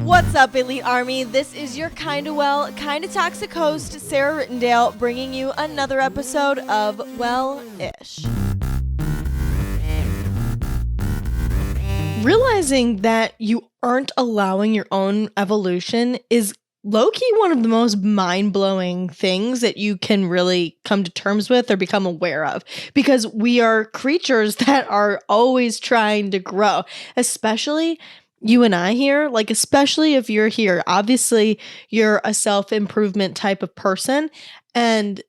What's up, Elite Army? This is your kinda well, kinda toxic host, Sarah Rittendale, bringing you another episode of Wellish. Realizing that you aren't allowing your own evolution is low-key one of the most mind-blowing things that you can really come to terms with or become aware of, because we are creatures that are always trying to grow, especially you and I here, like especially if you're here. Obviously, you're a self-improvement type of person and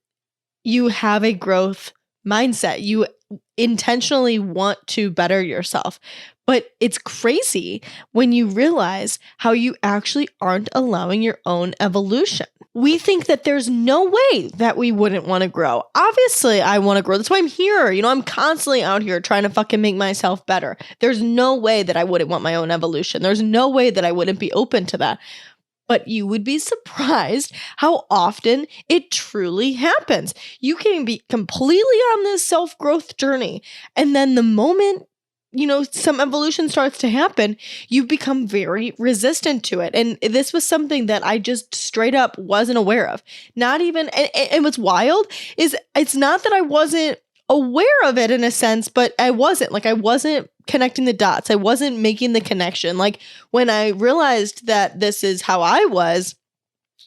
you have a growth mindset. You intentionally want to better yourself. But it's crazy when you realize how you actually aren't allowing your own evolution. We think that there's no way that we wouldn't want to grow. Obviously, I want to grow. That's why I'm here. I'm constantly out here trying to fucking make myself better. There's no way that I wouldn't want my own evolution. There's no way that I wouldn't be open to that. But you would be surprised how often it truly happens. You can be completely on this self-growth journey, and then the moment some evolution starts to happen, you become very resistant to it. And this was something that I just straight up wasn't aware of. Not even, and what's wild is it's not that I wasn't aware of it in a sense, but I wasn't connecting the dots. I wasn't making the connection. Like when I realized that this is how I was,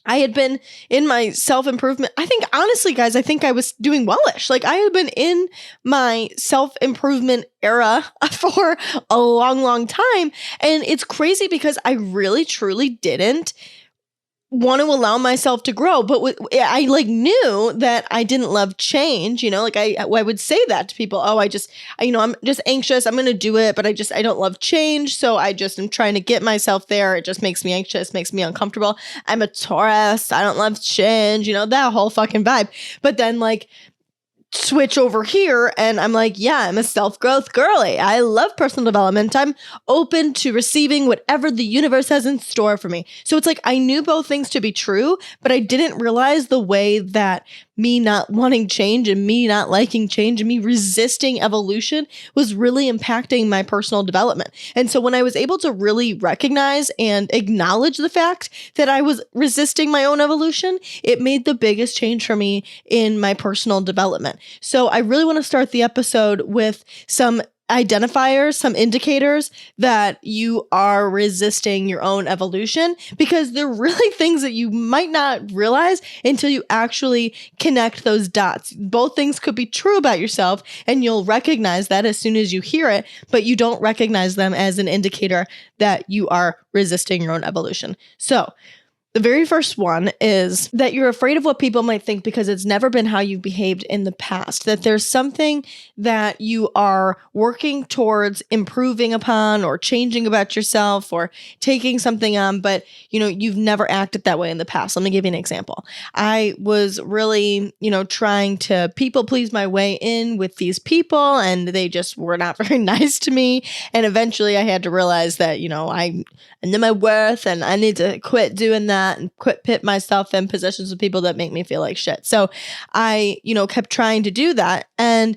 I had been in my self-improvement. I think, honestly, guys, I think I was doing Wellish. Like I had been in my self-improvement era for a long, long time. And it's crazy because I really, truly didn't want to allow myself to grow. But I knew that I didn't love change, I would say that to people. Oh, I'm just anxious. I'm going to do it, but I don't love change. So I just am trying to get myself there. It just makes me anxious, makes me uncomfortable. I'm a Taurus. I don't love change, that whole fucking vibe. But then switch over here and I'm like, yeah, I'm a self-growth girly. I love personal development. I'm open to receiving whatever the universe has in store for me. So it's like I knew both things to be true, but I didn't realize the way that me not wanting change and me not liking change and me resisting evolution was really impacting my personal development. And so when I was able to really recognize and acknowledge the fact that I was resisting my own evolution, it made the biggest change for me in my personal development. So I really want to start the episode with some identifiers, some indicators that you are resisting your own evolution, because they're really things that you might not realize until you actually connect those dots. Both things could be true about yourself and you'll recognize that as soon as you hear it, but you don't recognize them as an indicator that you are resisting your own evolution. So the very first one is that you're afraid of what people might think because it's never been how you've behaved in the past, that there's something that you are working towards improving upon or changing about yourself or taking something on, but you've never acted that way in the past. Let me give you an example. I was really, trying to people please my way in with these people and they just were not very nice to me. And eventually I had to realize that, I know my worth and I need to quit doing that and quit put myself in positions with people that make me feel like shit. So I, kept trying to do that. And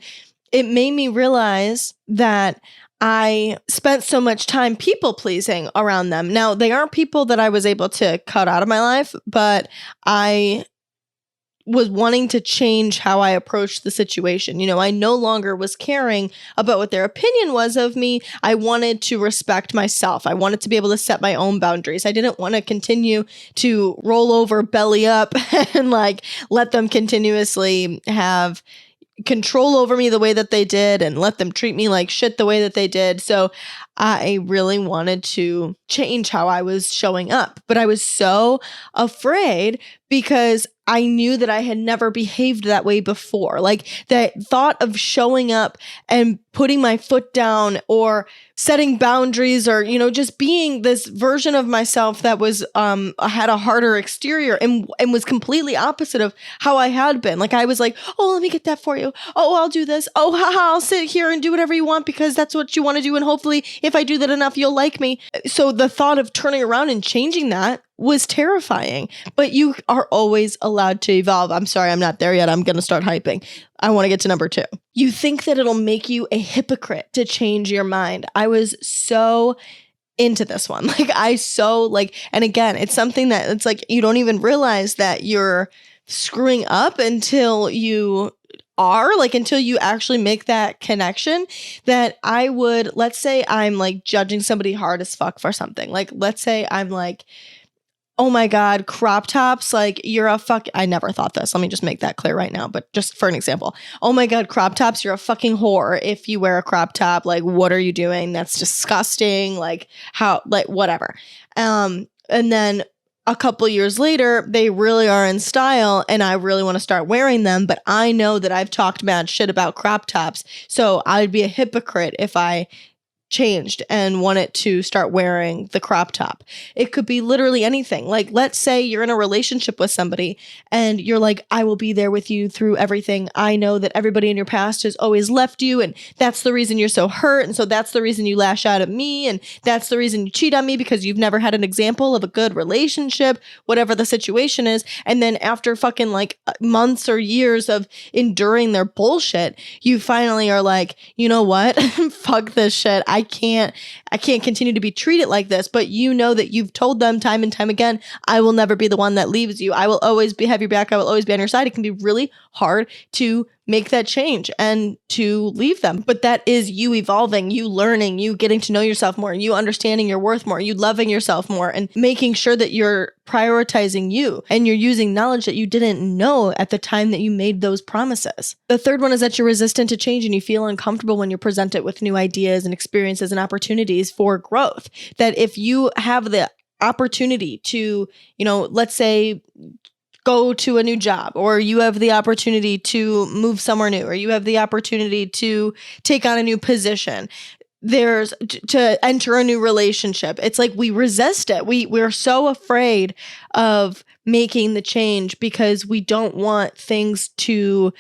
it made me realize that I spent so much time people pleasing around them. Now, they aren't people that I was able to cut out of my life, but I was wanting to change how I approached the situation. I no longer was caring about what their opinion was of me. I wanted to respect myself. I wanted to be able to set my own boundaries. I didn't want to continue to roll over belly up and let them continuously have control over me the way that they did and let them treat me like shit the way that they did. So I really wanted to change how I was showing up, but I was so afraid because I knew that I had never behaved that way before. Like that thought of showing up and putting my foot down or setting boundaries or, just being this version of myself that was, had a harder exterior and was completely opposite of how I had been. Like I was like, oh, let me get that for you. Oh, I'll do this. Oh, haha, I'll sit here and do whatever you want because that's what you want to do. And hopefully if I do that enough, you'll like me. So the thought of turning around and changing that was terrifying, but you are always allowed to evolve. I'm sorry, I'm not there yet. I'm going to start hyping. I want to get to number 2. You think that it'll make you a hypocrite to change your mind. I was so into this one. Like and again, it's something that it's like you don't even realize that you're screwing up until you until you actually make that connection. That let's say I'm like judging somebody hard as fuck for something. Like, let's say I'm like, oh my God, crop tops, like you're a I never thought this. Let me just make that clear right now. But just for an example, oh my God, crop tops, you're a fucking whore if you wear a crop top. Like, what are you doing? That's disgusting. Like, whatever. And then a couple years later, they really are in style and I really want to start wearing them. But I know that I've talked bad shit about crop tops. So I'd be a hypocrite if I changed and wanted to start wearing the crop top. It could be literally anything. Like, let's say you're in a relationship with somebody and you're like, I will be there with you through everything. I know that everybody in your past has always left you, and that's the reason you're so hurt. And so that's the reason you lash out at me. And that's the reason you cheat on me, because you've never had an example of a good relationship, whatever the situation is. And then after fucking like months or years of enduring their bullshit, you finally are like, you know what? Fuck this shit. I can't continue to be treated like this. But you know that you've told them time and time again, I will never be the one that leaves you. I will always have your back. I will always be on your side. It can be really hard to make that change and to leave them. But that is you evolving, you learning, you getting to know yourself more, you understanding your worth more, you loving yourself more, and making sure that you're prioritizing you and you're using knowledge that you didn't know at the time that you made those promises. The third one is that you're resistant to change and you feel uncomfortable when you're presented with new ideas and experiences and opportunities for growth. That if you have the opportunity to, let's say, go to a new job, or you have the opportunity to move somewhere new, or you have the opportunity to take on a new position, there's to enter a new relationship. It's like we resist it. We're so afraid of making the change because we don't want things to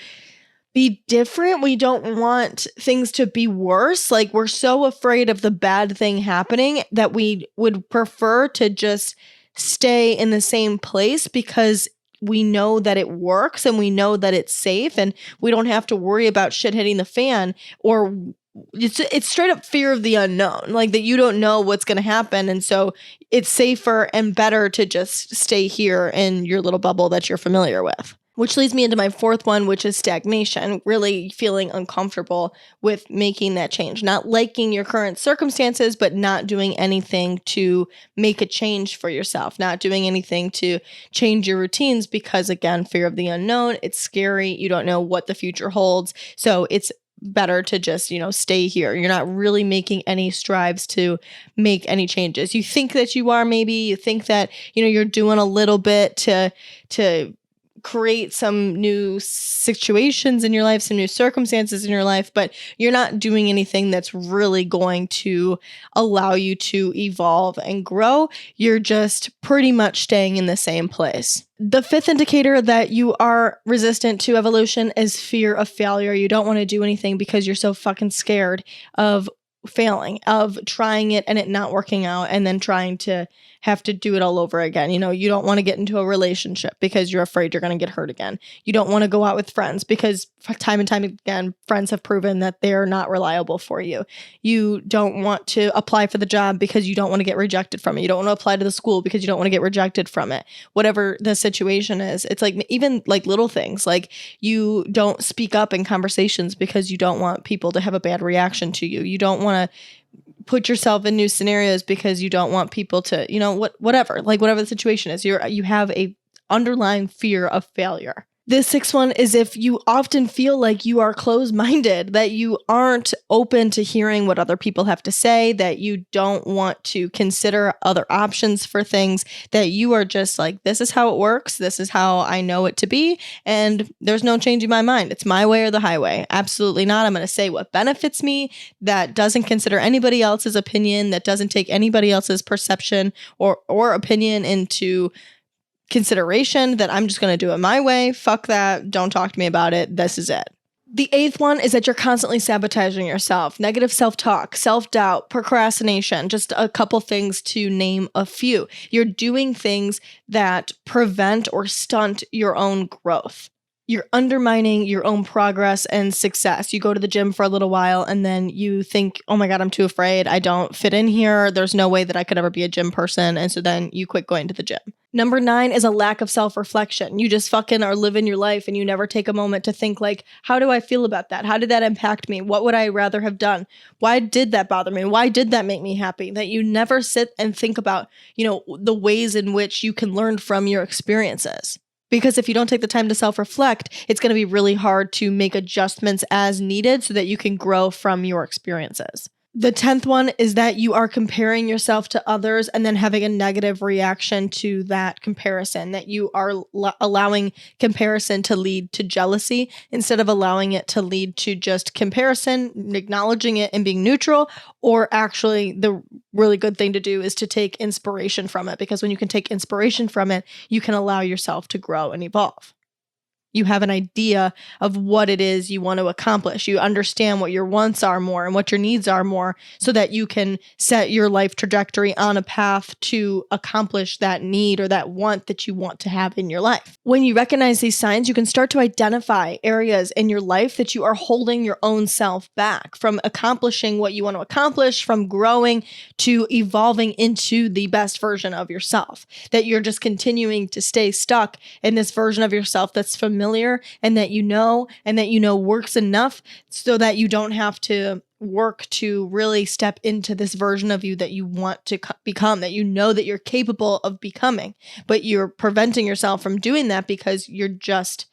be different. We don't want things to be worse. Like, we're so afraid of the bad thing happening that we would prefer to just stay in the same place because we know that it works and we know that it's safe and we don't have to worry about shit hitting the fan, or it's straight up fear of the unknown, like that you don't know what's going to happen. And so it's safer and better to just stay here in your little bubble that you're familiar with. Which leads me into my fourth one, which is stagnation, really feeling uncomfortable with making that change, not liking your current circumstances, but not doing anything to make a change for yourself, not doing anything to change your routines because, again, fear of the unknown, it's scary, you don't know what the future holds, so it's better to just, stay here. You're not really making any strives to make any changes. You think that you are, maybe, you think that, you're doing a little bit to create some new situations in your life, some new circumstances in your life, but you're not doing anything that's really going to allow you to evolve and grow. You're just pretty much staying in the same place. The fifth indicator that you are resistant to evolution is fear of failure. You don't want to do anything because you're so fucking scared of failing, of trying it and it not working out, and then trying to have to do it all over again. You don't want to get into a relationship because you're afraid you're going to get hurt again. You don't want to go out with friends because time and time again, friends have proven that they're not reliable for you. You don't want to apply for the job because you don't want to get rejected from it. You don't want to apply to the school because you don't want to get rejected from it. Whatever the situation is, it's like even like little things, like you don't speak up in conversations because you don't want people to have a bad reaction to you. You don't want to put yourself in new scenarios because you don't want people to, whatever the situation is, you have a underlying fear of failure. The sixth one is if you often feel like you are closed-minded, that you aren't open to hearing what other people have to say, that you don't want to consider other options for things, that you are just like, this is how it works, this is how I know it to be, and there's no changing my mind. It's my way or the highway. Absolutely not. I'm going to say what benefits me, that doesn't consider anybody else's opinion, that doesn't take anybody else's perception or opinion into consideration, that I'm just going to do it my way. Fuck that. Don't talk to me about it. This is it. The eighth one is that you're constantly sabotaging yourself. Negative self-talk, self-doubt, procrastination, just a couple things to name a few. You're doing things that prevent or stunt your own growth. you're undermining your own progress and success. You go to the gym for a little while and then you think, oh my God, I'm too afraid. I don't fit in here. There's no way that I could ever be a gym person. And so then you quit going to the gym. Number 9 is a lack of self-reflection. You just fucking are living your life and you never take a moment to think like, how do I feel about that? How did that impact me? What would I rather have done? Why did that bother me? Why did that make me happy? That you never sit and think about, the ways in which you can learn from your experiences. Because if you don't take the time to self-reflect, it's going to be really hard to make adjustments as needed so that you can grow from your experiences. The 10th one is that you are comparing yourself to others and then having a negative reaction to that comparison, that you are allowing comparison to lead to jealousy instead of allowing it to lead to just comparison, acknowledging it and being neutral, or actually the really good thing to do is to take inspiration from it, because when you can take inspiration from it, you can allow yourself to grow and evolve. You have an idea of what it is you want to accomplish. You understand what your wants are more and what your needs are more so that you can set your life trajectory on a path to accomplish that need or that want that you want to have in your life. When you recognize these signs, you can start to identify areas in your life that you are holding your own self back from accomplishing what you want to accomplish, from growing to evolving into the best version of yourself. That you're just continuing to stay stuck in this version of yourself that's familiar and that you know works enough so that you don't have to work to really step into this version of you that you want to become, that you know that you're capable of becoming, but you're preventing yourself from doing that because you're just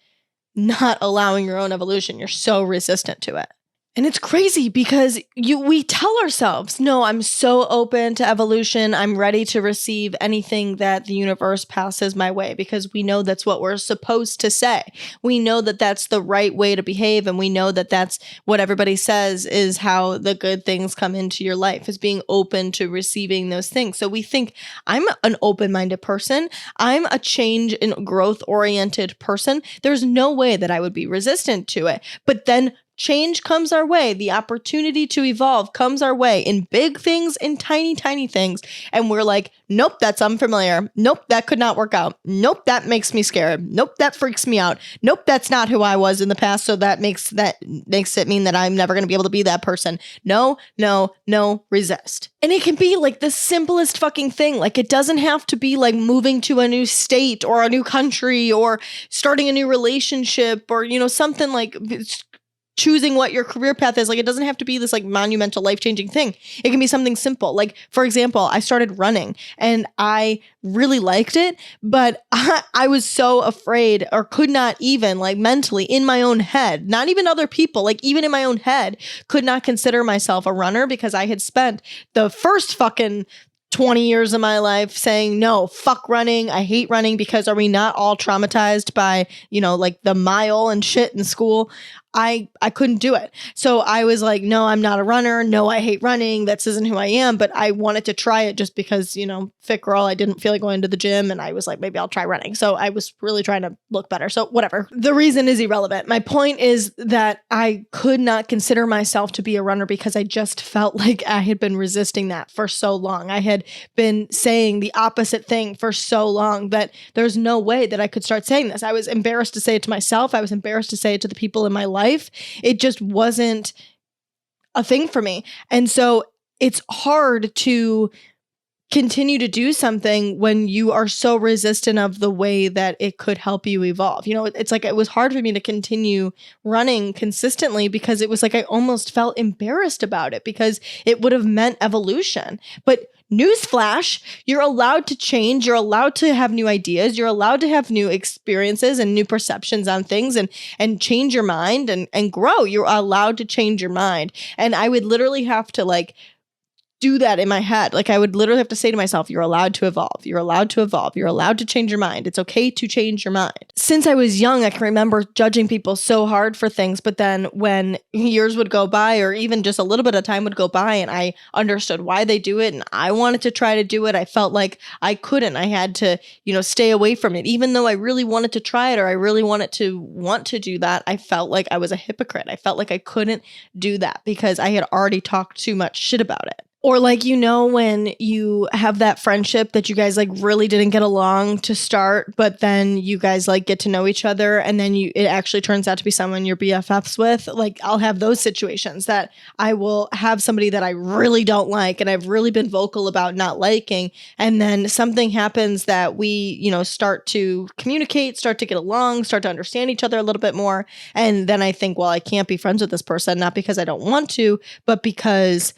not allowing your own evolution. You're so resistant to it. And it's crazy because we tell ourselves, no, I'm so open to evolution. I'm ready to receive anything that the universe passes my way, because we know that's what we're supposed to say. We know that that's the right way to behave. And we know that that's what everybody says is how the good things come into your life, is being open to receiving those things. So we think I'm an open-minded person. I'm a change and growth-oriented person. There's no way that I would be resistant to it. But then change comes our way. The opportunity to evolve comes our way in big things, in tiny, tiny things. And we're like, nope, that's unfamiliar. Nope, that could not work out. Nope, that makes me scared. Nope, that freaks me out. Nope, that's not who I was in the past. So that makes it mean that I'm never going to be able to be that person. No, resist. And it can be like the simplest fucking thing. Like, it doesn't have to be like moving to a new state or a new country or starting a new relationship or, something like choosing what your career path is. Like, it doesn't have to be this like monumental life-changing thing. It can be something simple. Like, for example, I started running and I really liked it, but I was so afraid, or could not even like mentally in my own head, not even other people, like even in my own head, could not consider myself a runner because I had spent the first fucking 20 years of my life saying, no, fuck running. I hate running, because are we not all traumatized by, like the mile and shit in school? I couldn't do it. So I was like, no, I'm not a runner. No, I hate running. That isn't who I am. But I wanted to try it just because, fit girl, I didn't feel like going to the gym. And I was like, maybe I'll try running. So I was really trying to look better. So whatever. The reason is irrelevant. My point is that I could not consider myself to be a runner because I just felt like I had been resisting that for so long. I had been saying the opposite thing for so long that there's no way that I could start saying this. I was embarrassed to say it to myself. I was embarrassed to say it to the people in my life. It just wasn't a thing for me. And so it's hard to continue to do something when you are so resistant of the way that it could help you evolve. It's like it was hard for me to continue running consistently because it was like I almost felt embarrassed about it because it would have meant evolution. But newsflash, you're allowed to change. You're allowed to have new ideas. You're allowed to have new experiences and new perceptions on things and change your mind and grow. You're allowed to change your mind. And I would literally have to like do that in my head. Like I would literally have to say to myself, you're allowed to evolve. You're allowed to evolve. You're allowed to change your mind. It's okay to change your mind. Since I was young, I can remember judging people so hard for things. But then when years would go by, or even just a little bit of time would go by, and I understood why they do it and I wanted to try to do it, I felt like I couldn't. I had to, stay away from it. Even though I really wanted to try it, or I really wanted to want to do that, I felt like I was a hypocrite. I felt like I couldn't do that because I had already talked too much shit about it. Or like, when you have that friendship that you guys like really didn't get along to start, but then you guys like get to know each other and then it actually turns out to be someone you're BFFs with. Like I'll have those situations that I will have somebody that I really don't like and I've really been vocal about not liking. And then something happens that we, start to communicate, start to get along, start to understand each other a little bit more. And then I think, well, I can't be friends with this person, not because I don't want to, but because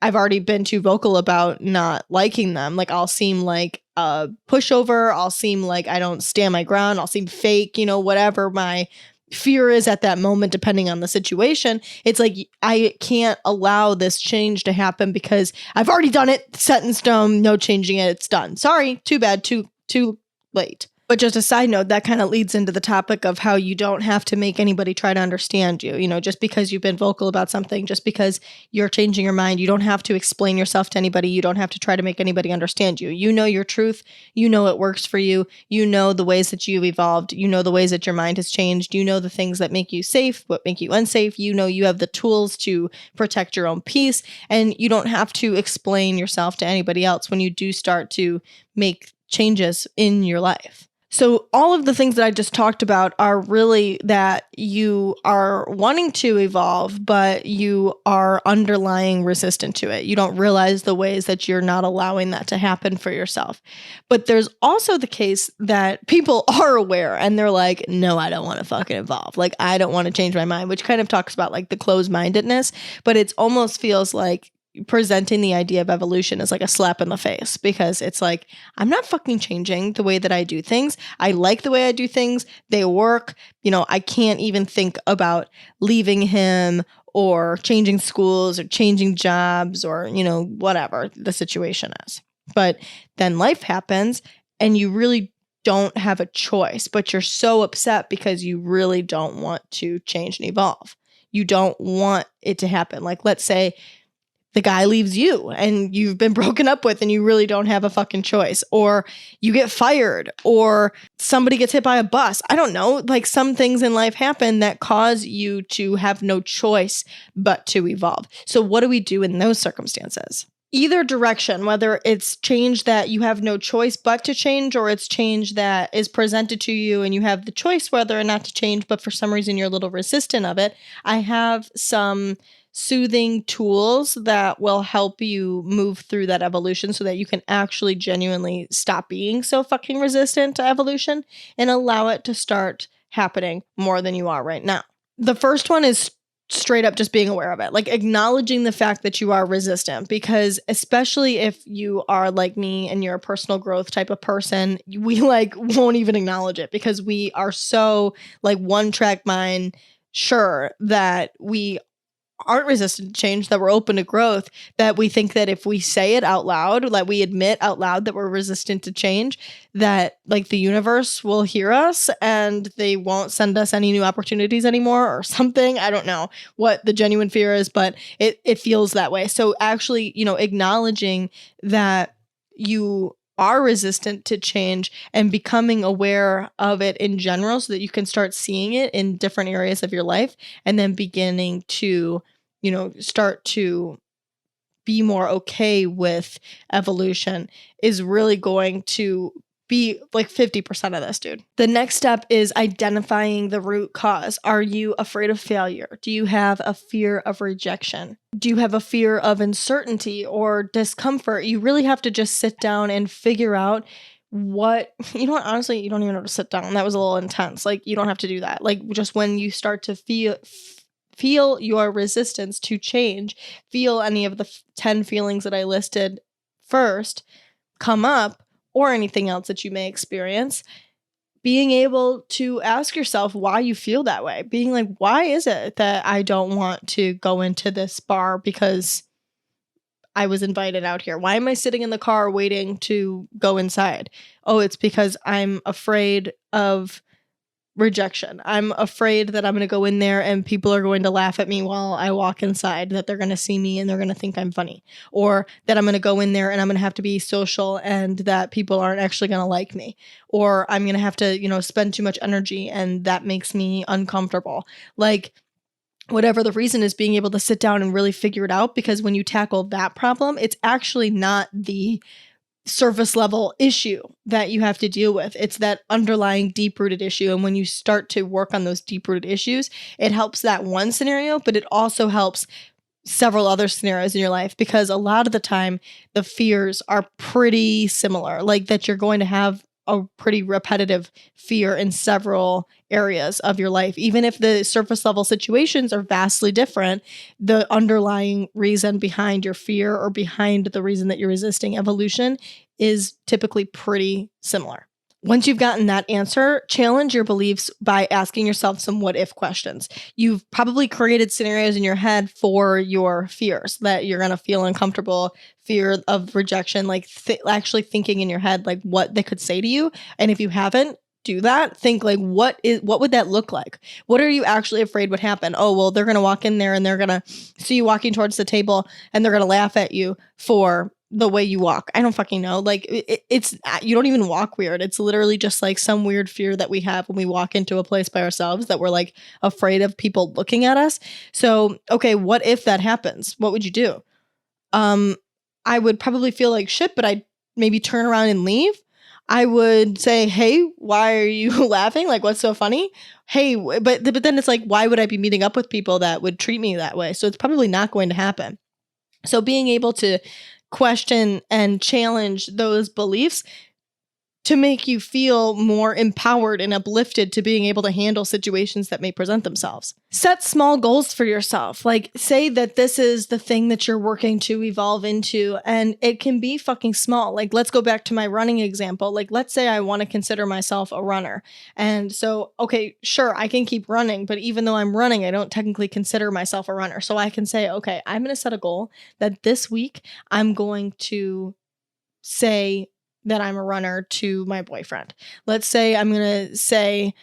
I've already been too vocal about not liking them. Like I'll seem like a pushover. I'll seem like I don't stand my ground. I'll seem fake, whatever my fear is at that moment, depending on the situation. It's like, I can't allow this change to happen because I've already done it, set in stone, no changing it. It's done. Sorry. Too bad. Too late. But just a side note, that kind of leads into the topic of how you don't have to make anybody try to understand you. Just because you've been vocal about something, just because you're changing your mind, you don't have to explain yourself to anybody. You don't have to try to make anybody understand you. You know your truth. You know it works for you. You know the ways that you've evolved. You know the ways that your mind has changed. You know the things that make you safe, what make you unsafe. You know you have the tools to protect your own peace. And you don't have to explain yourself to anybody else when you do start to make changes in your life. So all of the things that I just talked about are really that you are wanting to evolve, but you are underlying resistant to it. You don't realize the ways that you're not allowing that to happen for yourself. But there's also the case that people are aware and they're like, no, I don't want to fucking evolve. Like, I don't want to change my mind, which kind of talks about like the closed-mindedness, but it almost feels like presenting the idea of evolution as like a slap in the face, because it's like, I'm not fucking changing the way that I do things. I like the way I do things. They work. I can't even think about leaving him or changing schools or changing jobs or, whatever the situation is. But then life happens and you really don't have a choice, but you're so upset because you really don't want to change and evolve. You don't want it to happen. Like, let's say the guy leaves you and you've been broken up with and you really don't have a fucking choice, or you get fired, or somebody gets hit by a bus. I don't know. Like, some things in life happen that cause you to have no choice but to evolve. So what do we do in those circumstances? Either direction, whether it's change that you have no choice but to change, or it's change that is presented to you and you have the choice whether or not to change, but for some reason you're a little resistant of it. I have some soothing tools that will help you move through that evolution so that you can actually genuinely stop being so fucking resistant to evolution and allow it to start happening more than you are right now. The first one is straight up just being aware of it, like acknowledging the fact that you are resistant, because especially if you are like me and you're a personal growth type of person, we like won't even acknowledge it because we are so like one track mind sure that we aren't resistant to change, that we're open to growth, that we think that if we say it out loud, like we admit out loud that we're resistant to change, that like the universe will hear us and they won't send us any new opportunities anymore or something. I don't know what the genuine fear is, but it feels that way. So actually, acknowledging that you are resistant to change and becoming aware of it in general so that you can start seeing it in different areas of your life, and then beginning to, start to be more okay with evolution is really going to be like 50% of this, dude. The next step is identifying the root cause. Are you afraid of failure? Do you have a fear of rejection? Do you have a fear of uncertainty or discomfort? You really have to just sit down and figure out what, honestly, you don't even have to sit down. That was a little intense. Like, you don't have to do that. Like, just when you start to feel your resistance to change, feel any of the 10 feelings that I listed first come up, or anything else that you may experience, being able to ask yourself why you feel that way. Being like, why is it that I don't want to go into this bar because I was invited out here? Why am I sitting in the car waiting to go inside? Oh, it's because I'm afraid of rejection. I'm afraid that I'm going to go in there and people are going to laugh at me while I walk inside, that they're going to see me and they're going to think I'm funny, or that I'm going to go in there and I'm going to have to be social and that people aren't actually going to like me, or I'm going to have to, spend too much energy and that makes me uncomfortable. Like, whatever the reason is, being able to sit down and really figure it out, because when you tackle that problem, it's actually not the surface level issue that you have to deal with. It's that underlying deep rooted issue. And when you start to work on those deep rooted issues, it helps that one scenario, but it also helps several other scenarios in your life, because a lot of the time the fears are pretty similar, like that you're going to have a pretty repetitive fear in several areas of your life. Even if the surface level situations are vastly different, the underlying reason behind your fear or behind the reason that you're resisting evolution is typically pretty similar. Once you've gotten that answer, challenge your beliefs by asking yourself some what if questions. You've probably created scenarios in your head for your fears, that you're going to feel uncomfortable, fear of rejection, like actually thinking in your head like what they could say to you. And if you haven't, do that. Think like what would that look like? What are you actually afraid would happen? Oh, well, they're going to walk in there and they're going to see you walking towards the table and they're going to laugh at you for the way you walk. I don't fucking know. Like it's you don't even walk weird. It's literally just like some weird fear that we have when we walk into a place by ourselves, that we're like afraid of people looking at us. So, okay, what if that happens? What would you do? I would probably feel like shit, but I'd maybe turn around and leave. I would say, "Hey, why are you laughing? Like, what's so funny?" Hey, but then it's like, why would I be meeting up with people that would treat me that way? So it's probably not going to happen. So being able to question and challenge those beliefs to make you feel more empowered and uplifted to being able to handle situations that may present themselves. Set small goals for yourself. Like, say that this is the thing that you're working to evolve into, and it can be fucking small. Like, let's go back to my running example. Like, let's say I want to consider myself a runner. And so, okay, sure, I can keep running, but even though I'm running, I don't technically consider myself a runner. So I can say, okay, I'm going to set a goal that this week I'm going to say that I'm a runner to my boyfriend. Let's say I'm going to say,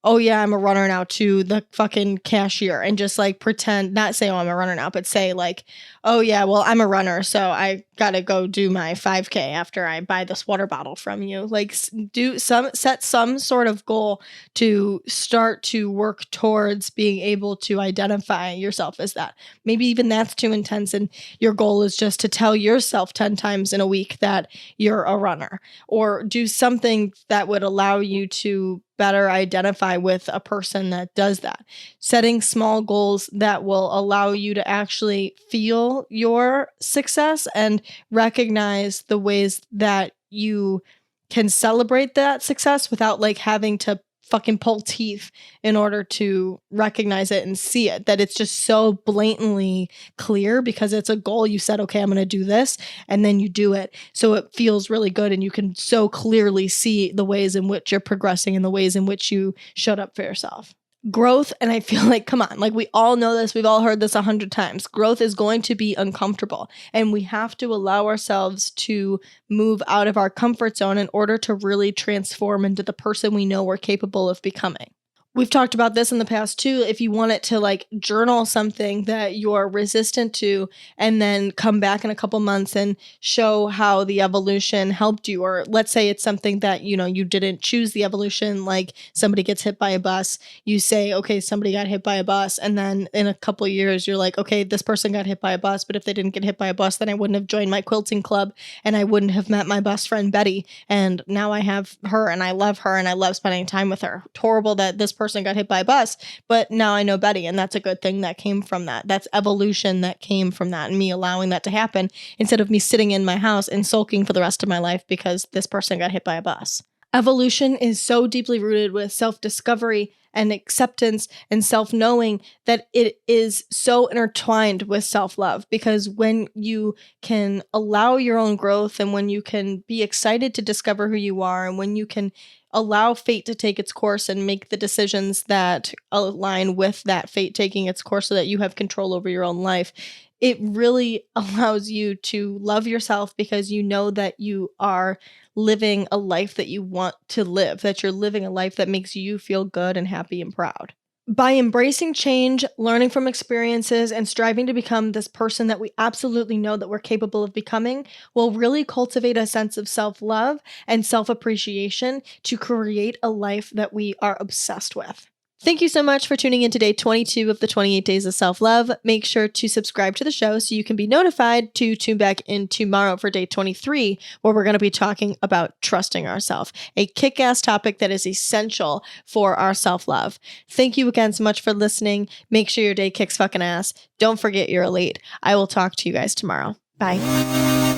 oh yeah, I'm a runner now to the fucking cashier, and just like pretend, not say, oh, I'm a runner now, but say like, oh yeah, well, I'm a runner, so I gotta go do my 5K after I buy this water bottle from you. Like set some sort of goal to start to work towards being able to identify yourself as that. Maybe even that's too intense, and your goal is just to tell yourself 10 times in a week that you're a runner, or do something that would allow you to better identify with a person that does that. Setting small goals that will allow you to actually feel your success and recognize the ways that you can celebrate that success without like having to fucking pull teeth in order to recognize it and see it, that it's just so blatantly clear because it's a goal. You said, okay, I'm going to do this, and then you do it. So it feels really good, and you can so clearly see the ways in which you're progressing and the ways in which you showed up for yourself. Growth, and I feel like, come on, like we all know this, we've all heard this 100 times. Growth is going to be uncomfortable, and we have to allow ourselves to move out of our comfort zone in order to really transform into the person we know we're capable of becoming. We've talked about this in the past too. If you want it to like journal something that you're resistant to, and then come back in a couple months and show how the evolution helped you, or let's say it's something that, you know, you didn't choose the evolution, like somebody gets hit by a bus, you say, okay, somebody got hit by a bus. And then in a couple of years, you're like, okay, this person got hit by a bus, but if they didn't get hit by a bus, then I wouldn't have joined my quilting club, and I wouldn't have met my best friend, Betty. And now I have her, and I love her, and I love spending time with her. It's horrible that this person got hit by a bus, but now I know Betty, and that's a good thing that came from that. That's evolution that came from that, and me allowing that to happen instead of me sitting in my house and sulking for the rest of my life because this person got hit by a bus. Evolution is so deeply rooted with self-discovery and acceptance and self-knowing that it is so intertwined with self-love, because when you can allow your own growth, and when you can be excited to discover who you are, and when you can allow fate to take its course and make the decisions that align with that fate taking its course so that you have control over your own life, it really allows you to love yourself, because you know that you are living a life that you want to live, that you're living a life that makes you feel good and happy and proud. By embracing change, learning from experiences, and striving to become this person that we absolutely know that we're capable of becoming, will really cultivate a sense of self-love and self-appreciation to create a life that we are obsessed with. Thank you so much for tuning in to day 22 of the 28 Days of Self-Love. Make sure to subscribe to the show so you can be notified to tune back in tomorrow for day 23, where we're going to be talking about trusting ourselves, a kick-ass topic that is essential for our self-love. Thank you again so much for listening. Make sure your day kicks fucking ass. Don't forget you're elite. I will talk to you guys tomorrow. Bye.